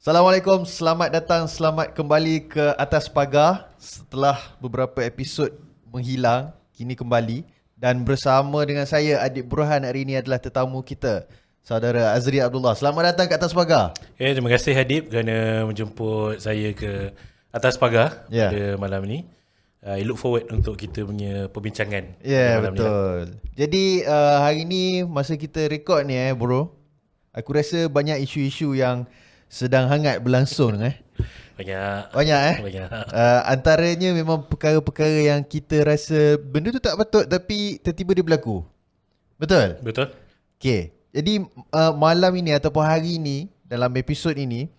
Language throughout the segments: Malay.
Assalamualaikum, selamat datang, selamat kembali ke Atas Pagar. Setelah beberapa episod menghilang, kini kembali. Dan bersama dengan saya, Adik Burhan, hari ini adalah tetamu kita, Saudara Azri Abdullah. Selamat datang ke Atas Pagar. Terima kasih Hadib kerana menjemput saya ke Atas Pagar pada malam ni. I look forward untuk kita punya perbincangan malam betul ni. Jadi hari ni masa kita rekod ni bro, aku rasa banyak isu-isu yang sedang hangat berlangsung Banyak. Antaranya memang perkara-perkara yang kita rasa benda tu tak patut tapi tiba-tiba dia berlaku. Betul? Okay. Jadi malam ini ataupun hari ini, dalam episod ini,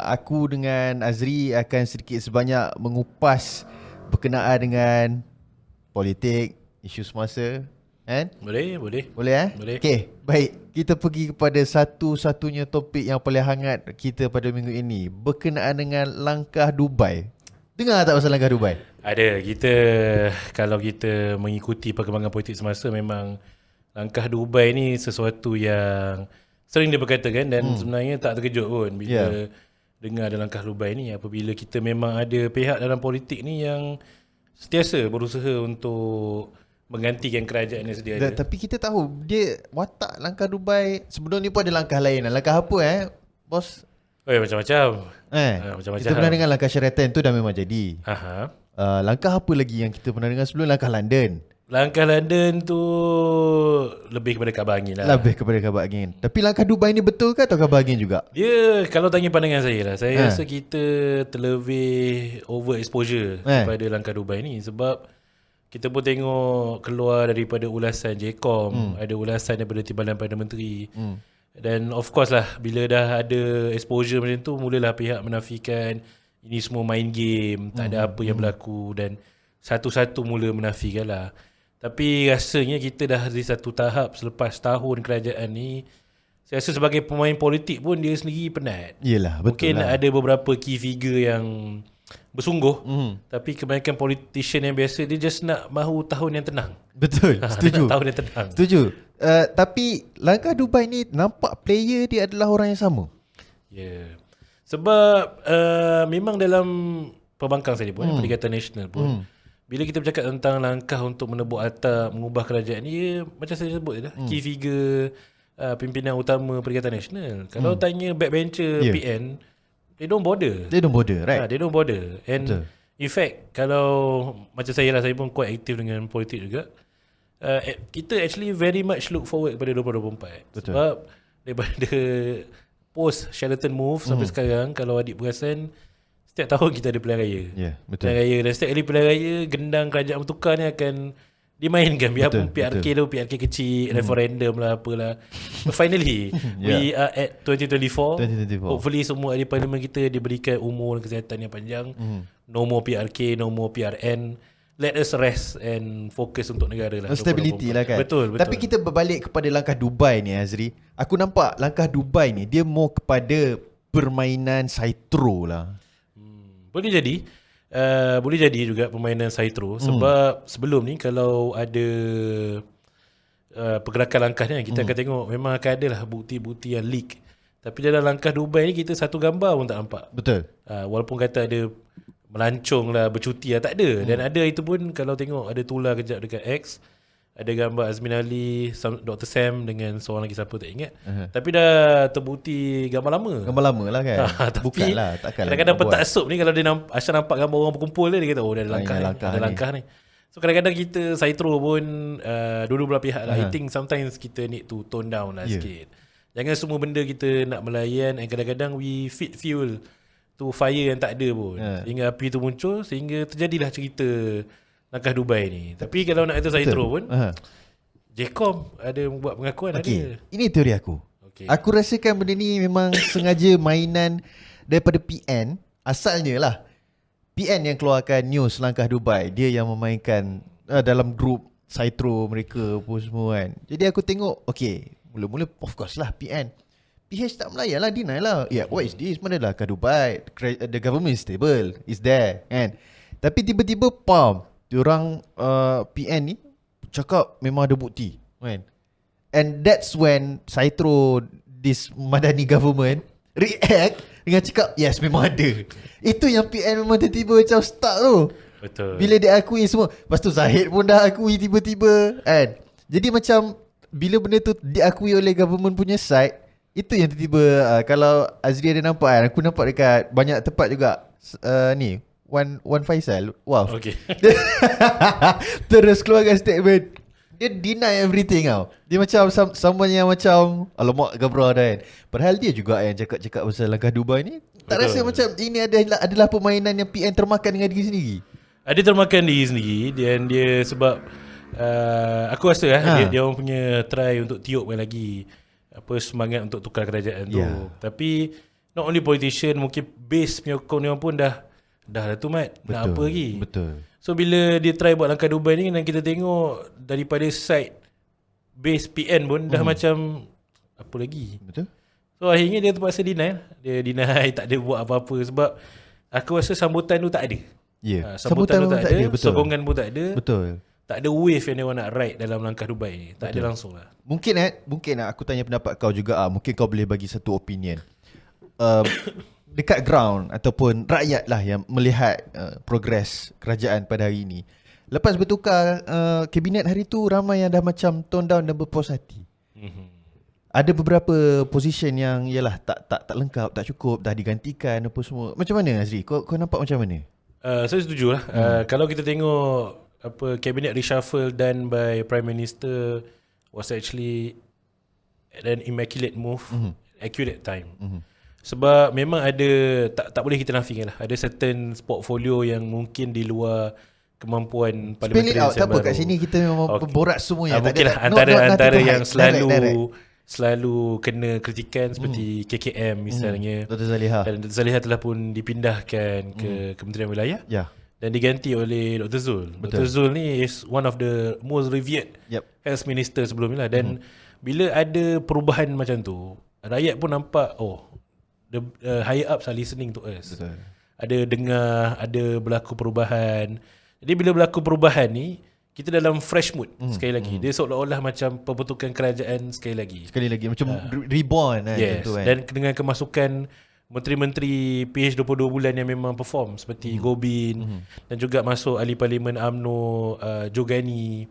aku dengan Azri akan sedikit sebanyak mengupas berkenaan dengan politik, isu semasa. Boleh. Boleh. Okay, baik. Kita pergi kepada satu-satunya topik yang paling hangat kita pada minggu ini, berkenaan dengan langkah Dubai. Dengar tak pasal langkah Dubai? Ada. Kalau kita mengikuti perkembangan politik semasa, memang langkah Dubai ni sesuatu yang sering diperkatakan dan sebenarnya tak terkejut pun bila dengar ada langkah Dubai ni, apabila kita memang ada pihak dalam politik ni yang sentiasa berusaha untuk menggantikan kerajaan yang sedia ada. Tapi kita tahu dia watak langkah Dubai sebelum ni pun ada langkah lain. Langkah apa bos? Macam-macam. Macam-macam. Kita pernah dengar langkah Sheraton tu dah memang jadi. Langkah apa lagi yang kita pernah dengar sebelum? Langkah London. Langkah London tu lebih kepada kabar angin lah. Lebih kepada kabar angin. Tapi langkah Dubai ni betul ke atau kabar angin juga? Dia, kalau tanya pandangan saya lah, saya rasa kita terlebih overexposure kepada langkah Dubai ni. Sebab kita pun tengok keluar daripada ulasan JCOM, ada ulasan daripada Timbalan Perdana Menteri. Dan of course lah, bila dah ada exposure macam tu, mulalah pihak menafikan ini semua main game, tak ada apa yang berlaku, dan satu-satu mula menafikan lah. Tapi rasanya kita dah di satu tahap selepas tahun kerajaan ni, saya rasa sebagai pemain politik pun dia sendiri penat. Yelah, betul. Mungkin ada beberapa key figure yang bersungguh, tapi kebanyakan politician yang biasa dia just nak mahu tahun yang tenang. Betul, setuju. Tahun yang tenang. Setuju. Tapi langkah Dubai ni nampak player dia adalah orang yang sama. Sebab memang dalam pembangkang saja pun, Perikatan Nasional pun, bila kita bercakap tentang langkah untuk menebuk atap, mengubah kerajaan ni, macam saya sebut tadi, key figure pimpinan utama Perikatan Nasional. Kalau tanya backbencher PN, they don't bother. They don't bother, right? They don't bother. And betul. In fact, kalau macam saya lah, saya pun quite aktif dengan politik juga. Kita actually very much look forward kepada 2024. Betul. Sebab daripada post Sheraton move sampai sekarang, kalau adik perasan, setiap tahun kita ada pilihan raya. Betul. Pilihan raya, dan setiap kali pilihan raya, gendang kerajaan bertukar ni akan dimainkan. Biarpun PRK tu, PRK kecil, referendum lah, apalah. But finally, we are at 2024. Hopefully semua ahli parlimen kita diberikan umur dan kesihatan yang panjang. No more PRK, no more PRN. Let us rest and fokus untuk negara lah. Stability lah kan. Betul. Tapi kita berbalik kepada langkah Dubai ni, Azri. Aku nampak langkah Dubai ni, dia more kepada permainan Saitro lah. Boleh jadi juga permainan Saitro. Sebab sebelum ni kalau ada pergerakan langkah ni, kita akan tengok memang akan ada lah bukti-bukti yang leak. Tapi dalam langkah Dubai ni, kita satu gambar pun tak nampak. Betul. Walaupun kata ada melancong lah, bercuti lah, tak ada. Dan ada itu pun kalau tengok ada tular kejap dekat X, ada gambar Azmin Ali, Dr. Sam dengan seorang lagi siapa tak ingat. Tapi dah terbukti gambar lama. Gambar lama lah kan. Bukanlah, takkan kadang-kadang petak sup ni, kalau dia asal nampak gambar orang berkumpul dia kata dia ada langkah ni. So kadang-kadang kita Saitro pun dua-dua belah pihak lah. I think sometimes kita need to tone down lah sikit. Jangan semua benda kita nak melayan, and kadang-kadang we feed fuel to fire yang tak ada pun. Sehingga api tu muncul, sehingga terjadilah cerita langkah Dubai ni. Tapi kalau nak kata Saitro pun, JCOM ada buat pengakuan. Ada. Ini teori aku. Aku rasakan benda ni memang sengaja mainan daripada PN. Asalnya lah PN yang keluarkan news langkah Dubai. Dia yang memainkan dalam grup Saitro mereka pun semua kan. Jadi aku tengok, mula-mula of course lah PN. PH tak melayan lah, deny lah. What is this? Mana lah langkah Dubai? The government is stable, is there kan. Tapi tiba-tiba diorang PN ni cakap memang ada bukti kan. And that's when Saitro, this Madani government react dengan cakap yes memang ada. Itu yang PN memang tiba-tiba macam stuck tu. Betul. Bila dia akui semua. Lepas tu Zahid pun dah akui tiba-tiba kan. Jadi macam bila benda tu diakui oleh government punya side, itu yang tiba-tiba kalau Azri ada nampak kan, aku nampak dekat banyak tempat juga ni Wan Faisal. Wow. Okay. Terus keluarkan statement. Dia deny everything tau. Dia macam someone yang macam alamak gabra dah kan. Padahal dia juga yang cakap pasal langkah Dubai ni. Tak Betul. rasa macam ini adalah permainan yang PN termakan dengan diri sendiri. Ada termakan diri sendiri. Dan dia sebab aku rasa dia orang punya try untuk tiupkan lagi apa semangat untuk tukar kerajaan tu. Tapi not only politician, mungkin base penyokong dia pun dah tu Mat. Nak apa lagi? Betul. So bila dia try buat langkah Dubai ni, dan kita tengok daripada side base PN pun dah macam apa lagi? Betul. So akhirnya dia terpaksa deny. Dia deny tak ada buat apa-apa. Sebab aku rasa sambutan tu tak ada. Sambutan tu tak ada. Sokongan pun tak ada. Betul. Tak ada wave yang dia orang nak ride dalam langkah Dubai ni. Tak ada langsung lah. Mungkin aku tanya pendapat kau juga. Mungkin kau boleh bagi satu opinion. Dekat ground ataupun rakyat lah yang melihat progres kerajaan pada hari ini. Lepas bertukar kabinet hari tu, ramai yang dah macam tone down dan berpuas hati. Ada beberapa position yang yalah tak lengkap, tak cukup, dah digantikan apa semua. Macam mana Azri? Kau nampak macam mana? Saya setuju lah. Kalau kita tengok apa cabinet reshuffle done by Prime Minister was actually an immaculate move, accurate time. Sebab memang ada tak boleh kita nafikan lah. Ada certain portfolio yang mungkin di luar kemampuan parliamentary. Spell it out. Tak apa, kat sini kita memang borak semuanya. Mungkin lah antara yang selalu kena kritikan seperti KKM misalnya. Dr. Zaliha. Dan Dr. Zaliha telah pun dipindahkan ke Kementerian Wilayah. Dan diganti oleh Dr. Zul. Dr. Zul ni is one of the most revered health minister sebelum ni lah. Dan bila ada perubahan macam tu, rakyat pun nampak the higher ups are listening to us. Betul. Ada dengar, ada berlaku perubahan. Jadi bila berlaku perubahan ni, kita dalam fresh mood sekali lagi. Dia seolah-olah macam pembentukan kerajaan sekali lagi. Macam reborn yes. Kan. Dan dengan kemasukan menteri-menteri PH22 bulan yang memang perform seperti Gobin dan juga masuk ahli parlimen UMNO Jogani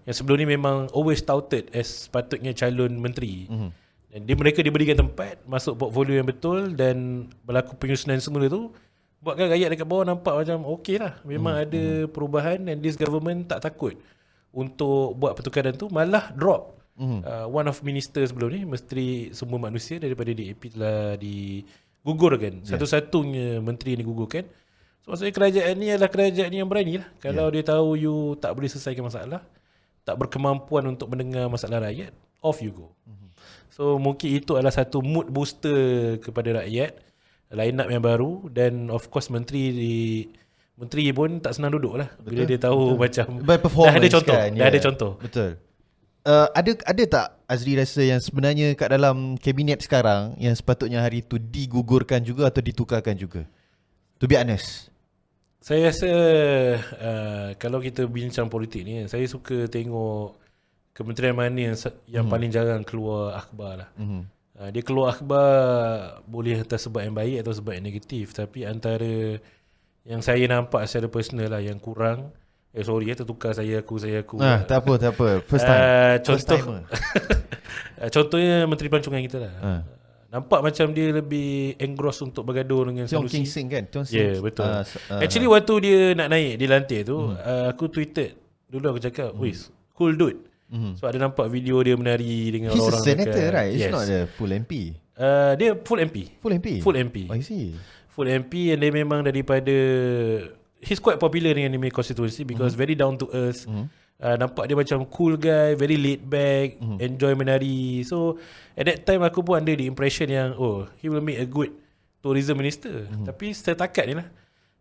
yang sebelum ni memang always touted as patutnya calon menteri. Dan mereka diberikan tempat masuk portfolio yang betul dan berlaku penyusunan semula tu, buatkan rakyat dekat bawah nampak macam okey lah. Memang ada perubahan dan this government tak takut untuk buat pertukaran tu, malah drop one of minister sebelum ni, Menteri Sumber Manusia daripada DAP telah digugurkan. Satu-satunya menteri yang digugurkan. So maksudnya kerajaan ni adalah kerajaan yang berani lah. Kalau dia tahu you tak boleh selesaikan masalah, tak berkemampuan untuk mendengar masalah rakyat, off you go. So mungkin itu adalah satu mood booster kepada rakyat, line up yang baru. Dan of course menteri pun tak senang duduk lah. Bila dia tahu macam dah ada contoh kan, dah ada contoh. Betul. Ada tak Azri rasa yang sebenarnya kat dalam kabinet sekarang yang sepatutnya hari tu digugurkan juga atau ditukarkan juga? To be honest, saya rasa kalau kita bincang politik ni, saya suka tengok kementerian mana yang paling jarang keluar akhbar lah. Dia keluar akhbar boleh atas sebab yang baik atau sebab yang negatif. Tapi antara yang saya nampak secara personal lah yang kurang, tertukar saya aku. Tak apa. First time. Contohnya Menteri Pelancongan kita lah. Nampak macam dia lebih engross untuk bergaduh dengan solusi. Tiong King Sing kan? Ya, betul. Actually waktu dia nak naik di lantai tu, aku tweeted dulu, aku cakap, "Wis, cool dude." So ada nampak video dia menari dengan orang-orang. He's a senator, right? It's not a full MP. Dia full MP. Full MP. I see. Full MP, and dia memang daripada, he's quite popular dengan Nimi constituency because very down to earth. Nampak dia macam cool guy, very laid back, enjoy menari. So at that time aku pun under the impression yang he will make a good tourism minister. Tapi setakat ni lah,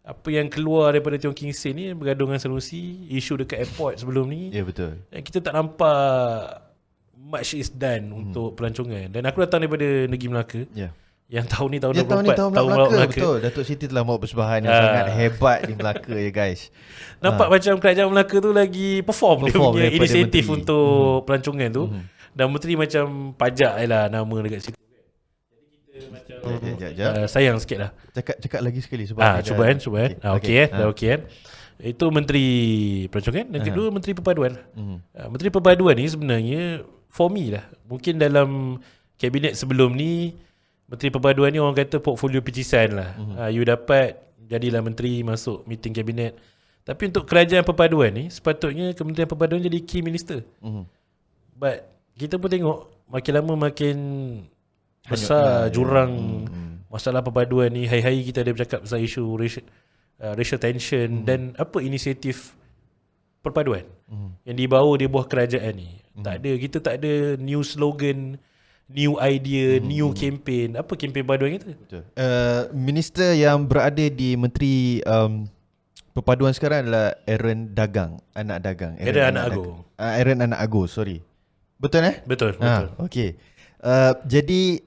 apa yang keluar daripada Tiong King Sing ni bergaduh dengan solusi, isu dekat airport sebelum ni. Ya, betul. Dan kita tak nampak much is done untuk pelancongan. Dan aku datang daripada Negeri Melaka. Yang tahun ni tahun 24, tahun Melaka. Betul. Datuk Siti telah buat persembahan yang sangat hebat di Melaka ya guys. Nampak macam kerajaan Melaka tu lagi perform dia punya inisiatif untuk pelancongan tu. Dan menteri macam pajak lah nama dekat situ. Jadi kita macam sayang sikit lah. Cakap lagi sekali sebab cuba kan. Okey kan. Itu Menteri Pelancongan dan kedua Menteri Perpaduan. Menteri Perpaduan ni sebenarnya for me lah, mungkin dalam kabinet sebelum ni Menteri Perpaduan ni orang kata portfolio picisan lah. You dapat jadilah menteri, masuk meeting kabinet. Tapi untuk kerajaan perpaduan ni sepatutnya Kementerian Perpaduan jadi key minister. But kita pun tengok makin lama makin besar jurang masalah perpaduan ni. Hari-hari kita ada bercakap pasal isu racial tension dan apa inisiatif perpaduan yang dibawa di bawah kerajaan ni. Tak ada, kita tak ada new slogan, new idea, new campaign. Apa campaign perpaduan kita? Minister yang berada di Menteri Perpaduan sekarang adalah Aaron Anak Agong, sorry. Betul Betul. Okey. Jadi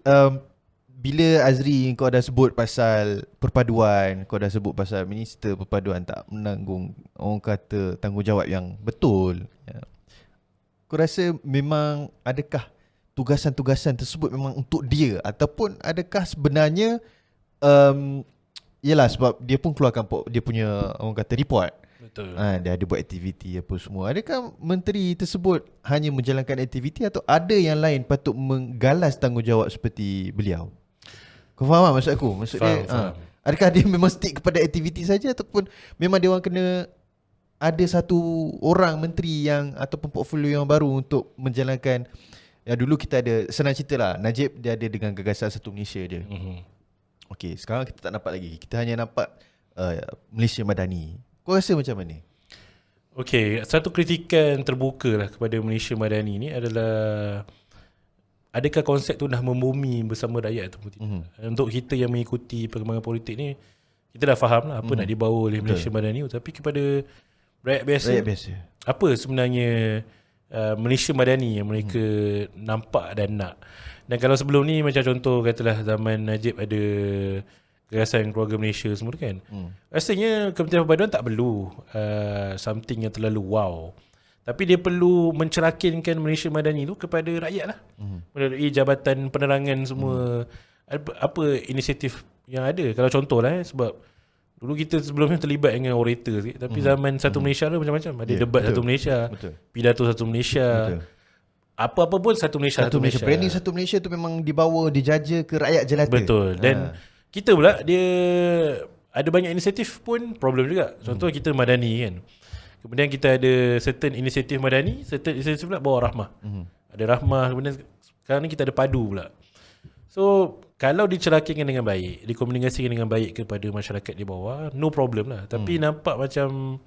bila Azri kau dah sebut pasal perpaduan, kau dah sebut pasal minister perpaduan tak menanggung, orang kata, tanggungjawab yang betul. Kau rasa memang adakah tugasan-tugasan tersebut memang untuk dia, ataupun adakah sebenarnya yelah sebab dia pun keluarkan dia punya orang kata report. Betul. Dia ada buat aktiviti apa semua. Adakah menteri tersebut hanya menjalankan aktiviti atau ada yang lain patut menggalas tanggungjawab seperti beliau? Kau faham tak maksud aku? Maksud faham. Adakah dia memang stick kepada aktiviti saja ataupun memang dia orang kena ada satu orang menteri yang ataupun portfolio yang baru untuk menjalankan. Ya, dulu kita ada, senang cerita lah, Najib dia ada dengan gagasan Satu Malaysia dia. Okey, sekarang kita tak nampak lagi. Kita hanya nampak Malaysia Madani. Kau rasa macam mana? Okey, satu kritikan terbuka lah kepada Malaysia Madani ni adalah adakah konsep tu dah membumi bersama rakyat atau tidak. Untuk kita yang mengikuti perkembangan politik ni, kita dah faham lah apa nak dibawa oleh Malaysia Madani. Tapi kepada rakyat biasa, apa sebenarnya Malaysia Madani yang mereka nampak dan nak. Dan kalau sebelum ni macam contoh katalah zaman Najib ada gagasan keluarga Malaysia semua kan, rasanya Kementerian Perpaduan tak perlu something yang terlalu wow. Tapi dia perlu mencerakinkan Malaysia Madani tu kepada rakyat lah. Melalui jabatan penerangan semua. Apa inisiatif yang ada. Kalau contoh lah sebab dulu kita sebelumnya terlibat dengan orator sikit. Tapi zaman Satu Malaysia tu macam-macam. Ada debat Satu Malaysia, pidato Satu Malaysia, apa-apa pun Satu Malaysia. Branding Satu Malaysia tu memang dibawa, dijaja ke rakyat jelata. Betul. Dan kita pula dia ada banyak inisiatif pun problem juga. Contoh kita Madani kan. Kemudian kita ada certain inisiatif Madani, certain inisiatif pula bawa rahmah. Ada rahmah, kemudian sekarang ni kita ada padu pula. So, kalau dicerakinkan dengan baik, dikomunikasikan dengan baik kepada masyarakat di bawah, no problem lah. Tapi nampak macam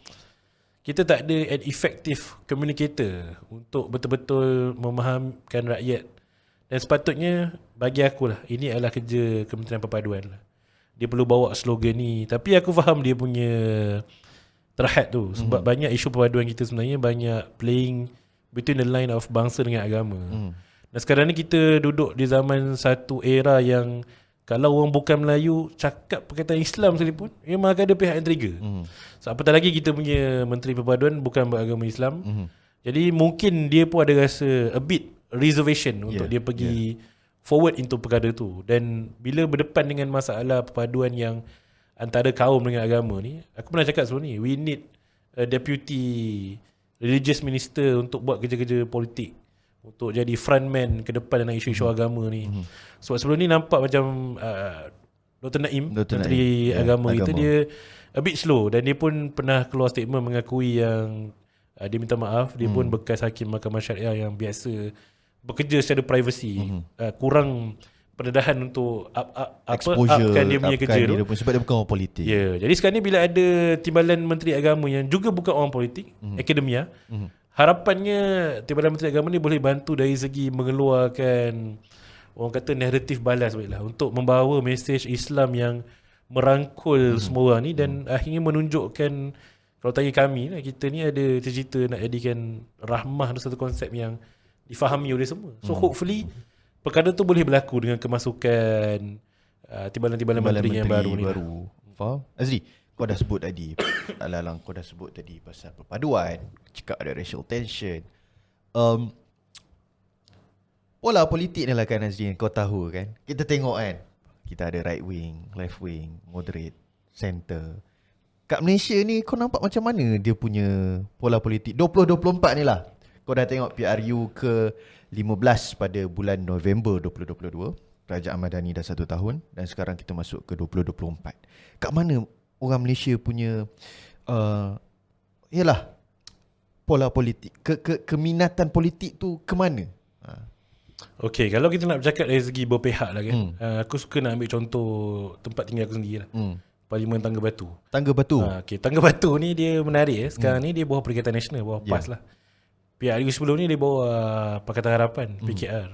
kita tak ada an effective communicator untuk betul-betul memahamkan rakyat. Dan sepatutnya bagi aku lah, ini adalah kerja Kementerian Perpaduan lah. Dia perlu bawa slogan ni. Tapi aku faham dia punya terhad tu. Sebab banyak isu perpaduan kita sebenarnya banyak playing between the line of bangsa dengan agama. Dan sekarang ni kita duduk di zaman satu era yang kalau orang bukan Melayu cakap perkataan Islam sekalipun, memang akan ada pihak yang trigger. So apatah lagi kita punya Menteri Perpaduan bukan beragama Islam. Jadi mungkin dia pun ada rasa a bit reservation untuk dia pergi forward into perkara tu. Dan bila berdepan dengan masalah perpaduan yang antara kaum dengan agama ni, aku pernah cakap sebelum ni, we need a deputy religious minister untuk buat kerja-kerja politik, untuk jadi frontman ke depan dalam isu-isu agama ni. Sebab sebelum ni nampak macam Dr. Naim, Menteri Agama kita, dia a bit slow. Dan dia pun pernah keluar statement mengakui yang dia minta maaf. Dia pun bekas hakim Mahkamah Syariah yang biasa bekerja secara privacy, kurang pendedahan untuk upkan dia punya kerja tu. Sebab dia bukan orang politik. Jadi sekarang ni bila ada timbalan Menteri Agama yang juga bukan orang politik, akademia, harapannya timbalan Menteri Agama ni boleh bantu dari segi mengeluarkan orang kata naratif balas lah, untuk membawa mesej Islam yang merangkul semua orang ni. Dan akhirnya menunjukkan, kalau tanya kami lah, kita ni ada cita-cita nak jadikan rahmah tu satu konsep yang difahami oleh semua. So hopefully perkara tu boleh berlaku dengan kemasukan timbalan-timbalan menteri yang baru ni. Faham? Azri, kau dah sebut tadi Alang, kau dah sebut tadi pasal perpaduan, cakap ada racial tension. Pola politik ni lah kan Azri, kau tahu kan. Kita tengok kan, Kita ada right wing, left wing, moderate, center. Kat Malaysia ni kau nampak macam mana dia punya pola politik 2024 ni lah. Kau dah tengok PRU ke 15 pada bulan November 2022. Kerajaan Madani dah 1 tahun. Dan sekarang kita masuk ke 2024. Kat mana orang Malaysia punya yalah, pola politik, keminatan politik tu ke mana? Okay, kalau kita nak bercakap dari segi berpihak lah kan, aku suka nak ambil contoh tempat tinggal aku sendiri lah. Parlimen Tangga Batu. Tangga Batu. Okay, Tangga Batu ni dia menarik. Sekarang ni dia bawah Perikatan Nasional, bawah PAS lah. PRU sebelum ni dia bawah Pakatan Harapan, PKR.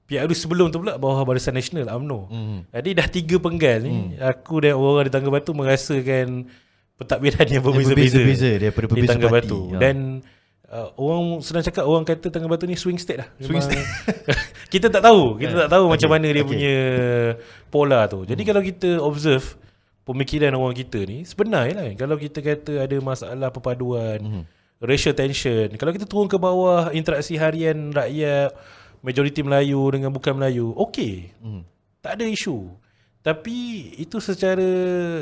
PRU sebelum tu pula bawah Barisan Nasional, UMNO. Jadi dah 3 penggal ni, aku dan orang di Tangga Batu merasakan pentadbiran yang berbeza-beza daripada di Tangga Batu. Dan orang senang cakap, orang kata Tangga Batu ni swing state lah. Swing state. Kita tak tahu macam mana dia punya pola tu. Jadi kalau kita observe pemikiran orang kita ni, sebenarnya lah, kalau kita kata ada masalah perpaduan, racial tension, kalau kita turun ke bawah interaksi harian rakyat, majoriti Melayu dengan bukan Melayu, okey, tak ada isu. Tapi itu secara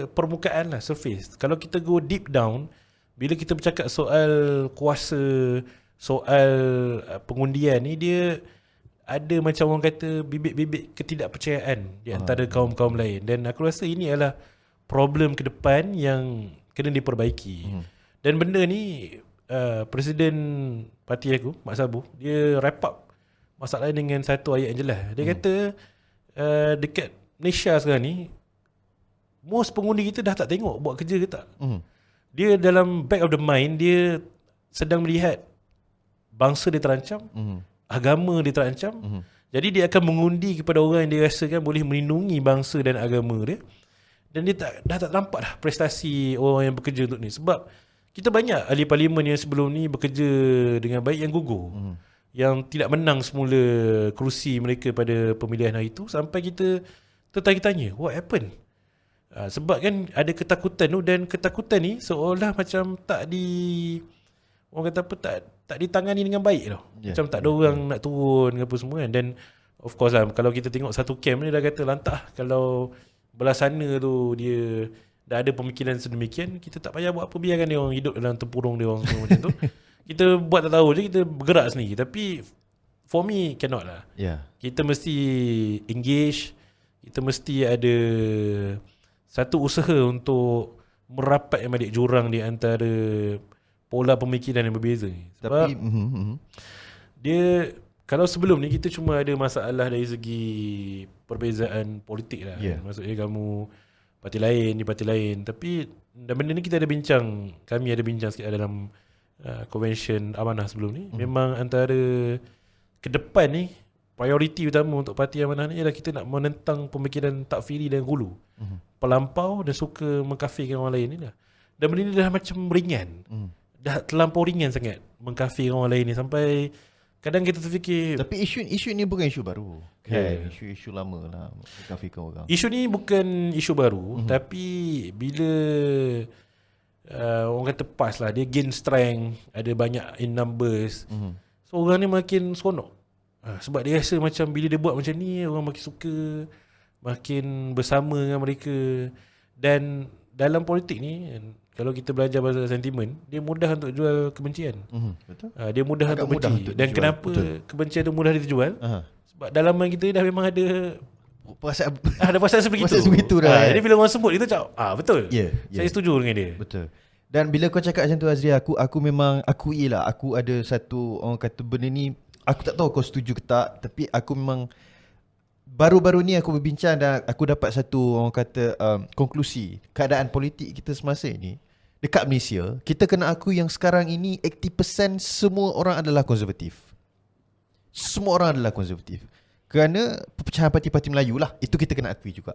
permukaan lah, surface. Kalau kita go deep down, bila kita bercakap soal kuasa, soal pengundian ni, dia ada macam orang kata bibit-bibit ketidakpercayaan di antara kaum-kaum lain. Dan aku rasa ini adalah problem ke depan yang kena diperbaiki. Dan benda ni Presiden parti aku, Mak Sabu, dia wrap up masalah dengan satu ayat yang jelas. Dia kata dekat Malaysia sekarang ni, most pengundi kita dah tak tengok buat kerja ke tak. Dia dalam back of the mind, dia sedang melihat bangsa dia terancam, agama dia terancam. Jadi dia akan mengundi kepada orang yang dia rasakan boleh melindungi bangsa dan agama dia. Dan dia dah tak nampak dah prestasi orang yang bekerja untuk ni. Sebab kita banyak ahli parlimen yang sebelum ni bekerja dengan baik yang gugur, yang tidak menang semula kerusi mereka pada pemilihan hari itu, sampai kita tertanya-tanya, what happened? Sebab kan ada ketakutan tu, dan ketakutan ni seolah macam orang kata apa, tak ditangani dengan baik tau. Macam tak ada orang nak turun ke apa semua kan. Dan of course lah, kalau kita tengok satu camp ni dah kata lantah, kalau belah sana tu dia dah ada pemikiran sedemikian, kita tak payah buat apa, biarkan dia orang hidup dalam tempurung dia orang semua macam tu. Kita buat tak tahu je, kita bergerak sendiri. Tapi for me cannot lah. Kita mesti engage, kita mesti ada satu usaha untuk merapatkan balik jurang di antara pola pemikiran yang berbeza ni. Sebab dia, kalau sebelum ni kita cuma ada masalah dari segi perbezaan politik lah. Maksudnya kamu parti lain, ni parti lain. Tapi dan benda ni kita ada bincang, kami ada bincang sikit dalam convention Amanah sebelum ni. Memang antara ke depan ni, prioriti utama untuk parti Amanah ni ialah kita nak menentang pemikiran takfiri dan gulu, pelampau dan suka mengkafirkan orang lain ni lah. Dan benda ni dah macam ringan, dah terlampau ringan sangat mengkafirkan orang lain ni, sampai kadang kita terfikir. Tapi isu ni bukan isu baru kan? Isu lama lah mengkafirkan orang. Isu ni bukan isu baru, tapi bila orang kata PAS lah, dia gain strength, ada banyak in numbers, so orang ni makin seronok. Sebab dia rasa macam bila dia buat macam ni, orang makin suka, makin bersama dengan mereka. Dan dalam politik ni, kalau kita belajar pasal sentimen, dia mudah untuk jual kebencian. Betul. Dia mudah untuk benci. Dan kenapa kebencian tu mudah dijual? Sebab dalam mind kita dah memang ada perasaan, ada perasaan sebegitu dah. Jadi bila orang sebut itu cakap, betul. Saya setuju dengan dia. Betul. Dan bila kau cakap macam tu Azri, aku memang akui lah, aku ada satu, orang kata benda ni, aku tak tahu kau setuju ke tak, tapi aku memang baru-baru ni aku berbincang dan aku dapat satu, orang kata konklusi keadaan politik kita semasa ini dekat Malaysia. Kita kena akui yang sekarang ini 80% semua orang adalah konservatif. Semua orang adalah konservatif. Kerana perpecahan parti-parti Melayu lah, itu kita kena akui juga.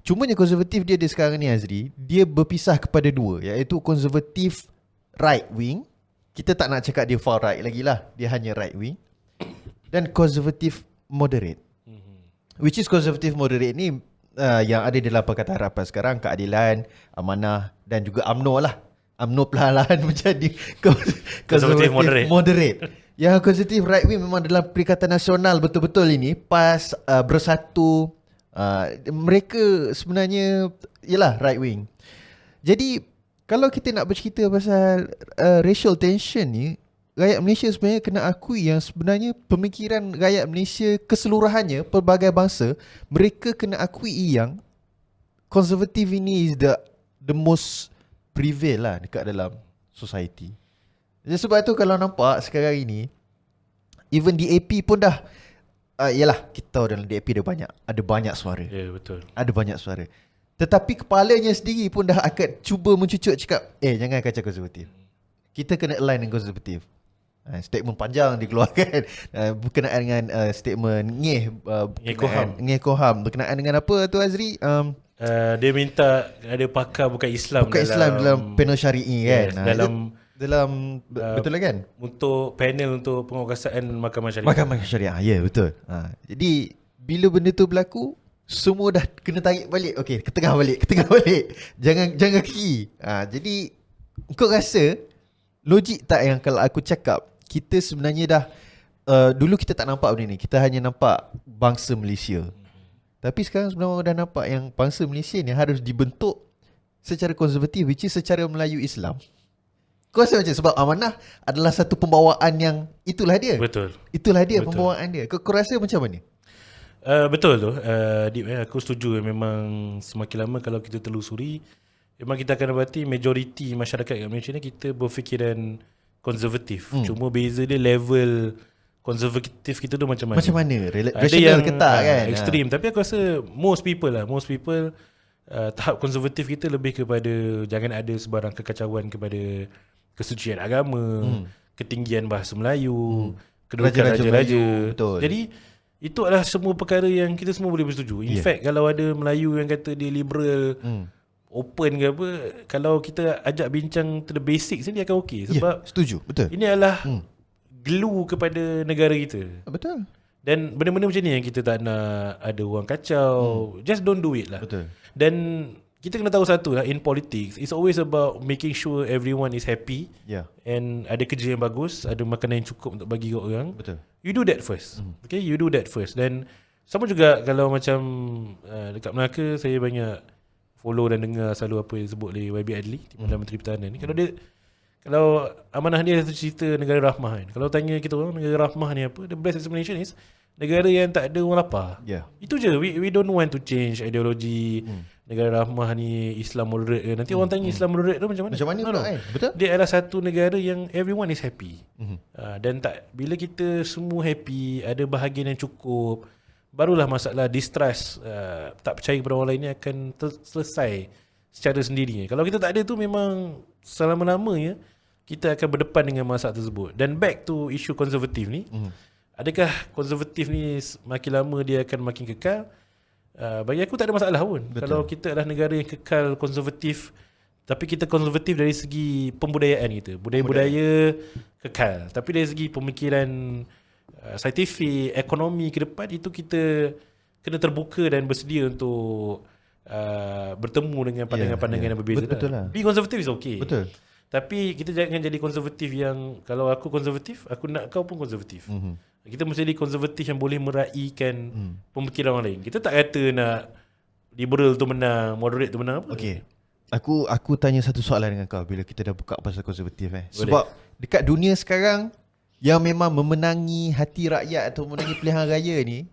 Cumanya konservatif dia sekarang ni Azri, dia berpisah kepada dua, iaitu konservatif right wing. Kita tak nak cakap dia far right lagi lah, dia hanya right wing. Dan konservatif moderate. Which is konservatif moderate ni yang ada dalam Pakatan Harapan sekarang, Keadilan, Amanah dan juga UMNO lah. UMNO perlahan-lahan menjadi konservatif moderate. Yang konservatif right wing memang dalam Perikatan Nasional betul-betul ini PAS bersatu, Mereka sebenarnya ialah right wing. Jadi kalau kita nak bercerita pasal racial tension ni, rakyat Malaysia sebenarnya kena akui yang sebenarnya pemikiran rakyat Malaysia keseluruhannya, pelbagai bangsa, mereka kena akui yang konservatif ini is the most prevail lah dekat dalam society. Jadi sebab tu kalau nampak sekarang ini, even DAP pun dah yalah, kita tahu dalam DAP ada banyak suara. Ya, betul. Ada banyak suara. Tetapi kepalanya sendiri pun dah akan cuba mencucuk cakap, jangan kacau konservatif. Kita kena align dengan konservatif. Statement panjang dikeluarkan berkenaan dengan statement Ngeh Koham berkenaan dengan apa tu Azri? Dia minta ada pakar bukan Islam dalam panel syari'i kan. Yes, dalam betul lah kan? Untuk panel untuk penguasaan mahkamah syariah. Mahkamah syariah. Ya, betul. Jadi bila benda tu berlaku, semua dah kena tarik balik. Okey, ke tengah balik. Jangan kiri. Jadi kau rasa logik tak yang kalau aku cakap kita sebenarnya dah dulu kita tak nampak benda ni. Kita hanya nampak bangsa Malaysia. Tapi sekarang sebenarnya dah nampak yang bangsa Malaysia ni harus dibentuk secara konservatif, which is secara Melayu Islam. Kau rasa macam sebab amanah adalah satu pembawaan yang itulah dia. Betul. Itulah dia pembawaan dia. Kau rasa macam mana? Betul tu. Aku setuju memang semakin lama kalau kita telusuri, memang kita akan dapati majoriti masyarakat kat Malaysia ni kita berfikiran konservatif. Cuma beza dia level konservatif kita tu macam mana. Macam mana? Ada yang ke tak kan? ekstrim. Tapi aku rasa most people tahap konservatif kita lebih kepada jangan ada sebarang kekacauan kepada kesucian agama, ketinggian bahasa Melayu, kedudukan raja-raja. Jadi itu adalah semua perkara yang kita semua boleh bersetuju. In fact, kalau ada Melayu yang kata dia liberal, open ke apa, kalau kita ajak bincang to the basics ni, dia akan okey. Sebab setuju, betul. Ini adalah glue kepada negara kita. Betul. Dan benda-benda macam ni yang kita tak nak ada orang kacau. Just don't do it lah. Betul. Dan kita kena tahu satu lah, in politics, it's always about making sure everyone is happy. And ada kerja yang bagus, ada makanan yang cukup untuk bagi orang. Betul. You do that first. Okay, you do that first. Dan sama juga kalau macam dekat Melaka, saya banyak follow dan dengar selalu apa yang disebut oleh YB Adli, Perdana Menteri Pertahanan ni. Kalau amanah dia satu cerita negara rahmah kan. Kalau tanya kita orang negara rahmah ni apa, the best explanation is negara yang tak ada orang lapar. Itu je. We don't want to change ideologi negara rahmah ni Islam moderate ke. Nanti orang tanya Islam moderate tu macam mana? Macam mana pula kan? Betul. Dia adalah satu negara yang everyone is happy. Dan bila kita semua happy, ada bahagian yang cukup, barulah masalah distrust, tak percaya kepada orang lain ni akan selesai secara sendirinya. Kalau kita tak ada tu, memang selama-lamanya kita akan berdepan dengan masalah tersebut. Dan back to isu konservatif ni, adakah konservatif ni makin lama dia akan makin kekal? Bagi aku tak ada masalah pun. Betul. Kalau kita adalah negara yang kekal konservatif, tapi kita konservatif dari segi pembudayaan kita, budaya kekal, tapi dari segi pemikiran saintifik, ekonomi ke depan, itu kita kena terbuka dan bersedia untuk bertemu dengan pandangan-pandangan yang berbeza. Betul lah. Be konservatif is okay. Betul. Tapi kita jangan jadi konservatif yang kalau aku konservatif, aku nak kau pun konservatif. Kita mesti jadi konservatif yang boleh meraihkan pemikiran orang lain. Kita tak kata nak liberal tu menang, moderate tu menang apa. Okay. Aku tanya satu soalan dengan kau bila kita dah buka pasal konservatif. Sebab dekat dunia sekarang yang memang memenangi hati rakyat atau memenangi pilihan raya ni,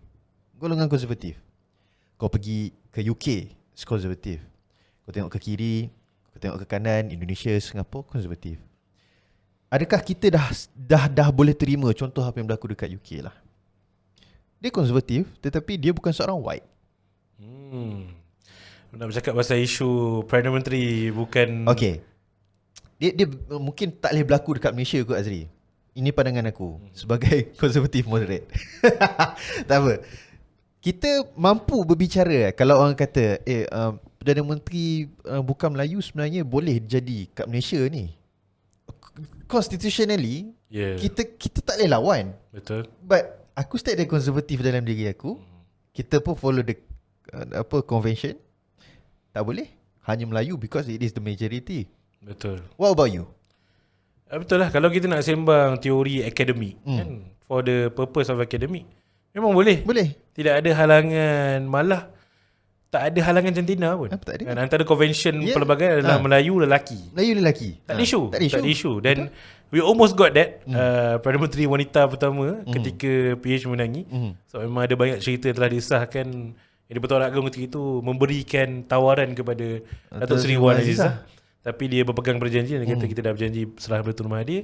golongan konservatif. Kau pergi ke UK, konservatif. Kau tengok ke kiri, kau tengok ke kanan, Indonesia, Singapura, konservatif. Adakah kita dah boleh terima contoh apa yang berlaku dekat UK lah? Dia konservatif, tetapi dia bukan seorang white. Nak bercakap pasal isu Perdana Menteri bukan. Okay. Dia mungkin tak boleh berlaku dekat Malaysia kot, Azri. Ini pandangan aku sebagai konservatif moderate. Tak apa. Kita mampu berbicara kalau orang kata Perdana Menteri bukan Melayu sebenarnya boleh jadi kat Malaysia ni. Constitutionally, kita tak boleh lawan. Betul. But aku stay ada konservatif dalam diri aku. Kita pun follow the convention. Tak boleh. Hanya Melayu because it is the majority. Betul. What about you? Betul lah. Kalau kita nak sembang teori akademik kan, for the purpose of academic, memang boleh. Boleh. Tidak ada halangan. Malah tak ada halangan jantina pun. Tak ada. Dan antara convention pelbagai adalah Melayu lelaki. Melayu lelaki. Tak ada isu. Dan we almost got that. Perdana Menteri wanita pertama ketika PH menangi. So memang ada banyak cerita yang telah disahkan. Yang Dipertuan Agong ketika itu memberikan tawaran kepada Datuk Seri Wan Azizah. Tapi dia berpegang berjanji dan kata kita dah berjanji serah kepada Tun Mahathir.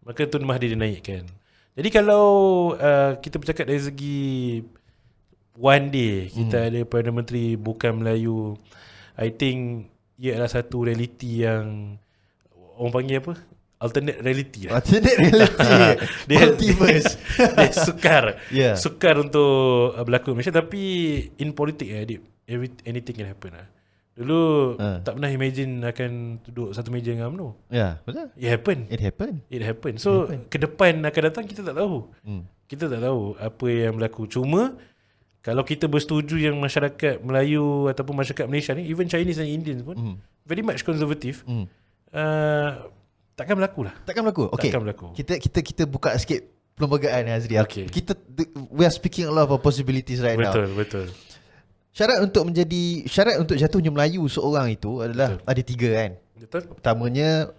Maka Tun Mahathir dinaikkan. Jadi kalau kita bercakap dari segi one day kita ada Perdana Menteri bukan Melayu, I think ia adalah satu realiti yang orang panggil apa? Alternate reality lah. Alternate reality. Multiverse. Dia sukar untuk berlaku Malaysia. Tapi in politik anything can happen lah. Dulu tak pernah imagine akan duduk satu meja dengan UMNO. Ya, betul. It happened. So ke depan akan datang kita tak tahu. Kita tak tahu apa yang berlaku. Cuma kalau kita bersetuju yang masyarakat Melayu ataupun masyarakat Malaysia ni, even Chinese and Indians pun very much conservative, takkan berlaku lah. Takkan berlaku. Okay. Takkan berlaku. Kita buka sikit perlembagaan Azri. Okay. We are speaking a lot of possibilities right now. Betul. Syarat untuk jatuhnya Melayu seorang itu adalah ada 3 kan. Betul. Pertamanya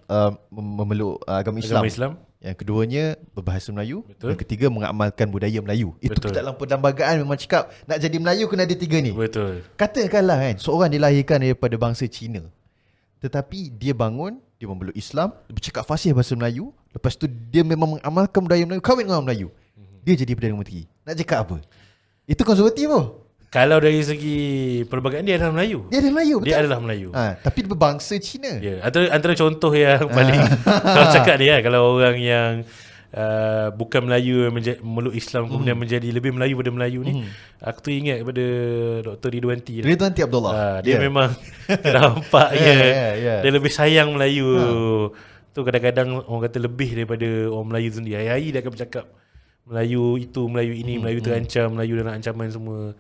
memeluk agama Islam. Yang keduanya berbahasa Melayu. Betul. Yang ketiga mengamalkan budaya Melayu. Itu dalam perlembagaan memang cakap nak jadi Melayu kena ada 3 ni. Betul. Katakanlah kan seorang dilahirkan daripada bangsa Cina, tetapi dia bangun, dia memeluk Islam, dia bercakap fasih bahasa Melayu, lepas tu dia memang mengamalkan budaya Melayu, kahwin dengan orang Melayu, dia jadi Perdana Menteri. Nak cakap apa? Itu konservatif tu. Kalau dari segi perlembagaan dia adalah Melayu. Dia adalah Melayu. Tapi dia berbangsa Cina. Ya, antara contoh yang paling kalau cakap ni kalau orang yang bukan Melayu memeluk Islam kemudian menjadi lebih Melayu pada Melayu ni, aku tu ingat kepada Dr. Ridwanti Abdullah. Dia memang nampaknya dia lebih sayang Melayu. Tu kadang-kadang orang kata lebih daripada orang Melayu sendiri. Hari-hari dia akan bercakap Melayu itu, Melayu ini, Melayu terancam, Melayu dalam ancaman semua.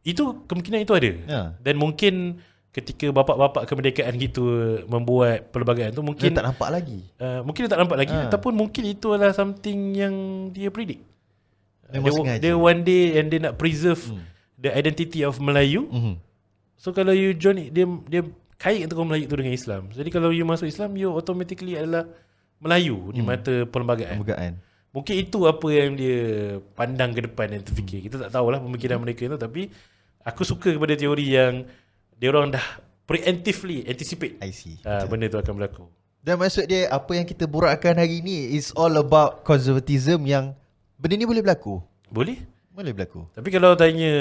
Itu kemungkinan itu ada. Dan mungkin ketika bapak-bapak kemerdekaan gitu membuat pelbagai tu mungkin dia tak nampak lagi. Mungkin dia tak nampak lagi ataupun mungkin itu adalah something yang dia predict. Dia one day and dia nak preserve the identity of Melayu. So kalau you join dia kait antara Melayu tu dengan Islam. Jadi kalau you masuk Islam, you automatically adalah Melayu di mata perlembagaan. Mungkin itu apa yang dia pandang ke depan dan terfikir. Kita tak tahulah pemikiran mereka itu, tapi aku suka kepada teori yang dia orang dah preemptively anticipate benda tu akan berlaku. Dan maksud dia apa yang kita borakkan hari ni is all about conservatism, yang benda ni boleh berlaku. Boleh berlaku. Tapi kalau tanya,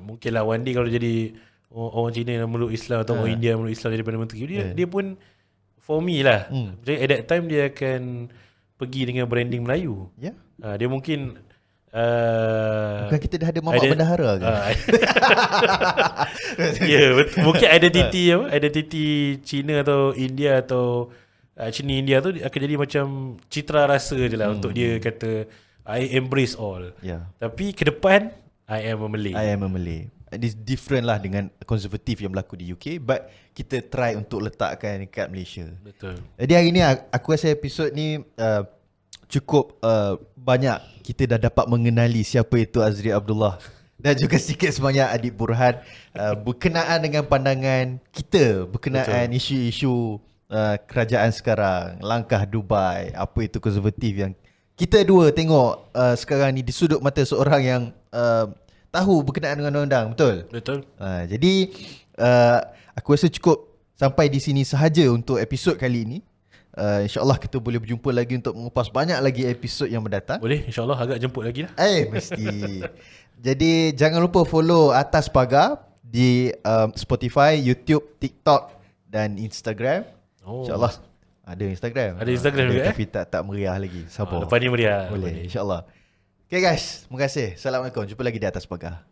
mungkinlah one day kalau jadi orang Cina yang meluk Islam atau orang India meluk Islam jadi Perdana Menteri, dia pun for me lah. Jadi at that time dia akan pergi dengan branding Melayu. Dia mungkin bukan kita dah ada mamak bendahara ke? Betul. Mungkin identiti Cina atau India atau Cina India tu akan jadi macam citra rasa je lah untuk dia kata I embrace all. Tapi ke depan I am a Malay. It's different lah dengan konservatif yang berlaku di UK, but kita try untuk letakkan dekat Malaysia. Betul. Jadi hari ni aku rasa episod ni cukup banyak kita dah dapat mengenali siapa itu Azri Abdullah dan juga sikit sebanyak Adib Burhan berkenaan dengan pandangan kita berkenaan isu-isu kerajaan sekarang, langkah Dubai, apa itu konservatif yang kita dua tengok sekarang ni di sudut mata seorang yang tahu berkenaan dengan undang-undang. Betul? Jadi aku rasa cukup sampai di sini sahaja untuk episod kali ini. InsyaAllah kita boleh berjumpa lagi untuk mengupas banyak lagi episod yang mendatang. Boleh, insyaAllah agak jemput lagi lah. Mesti. Jadi jangan lupa follow Atas Pagar di Spotify, YouTube, TikTok dan Instagram. InsyaAllah ada Instagram. Ada Instagram juga tapi tak meriah lagi. Sabar. Lepas ni meriah. Boleh, insyaAllah. Okay guys, terima kasih. Assalamualaikum. Jumpa lagi di Atas Pagar.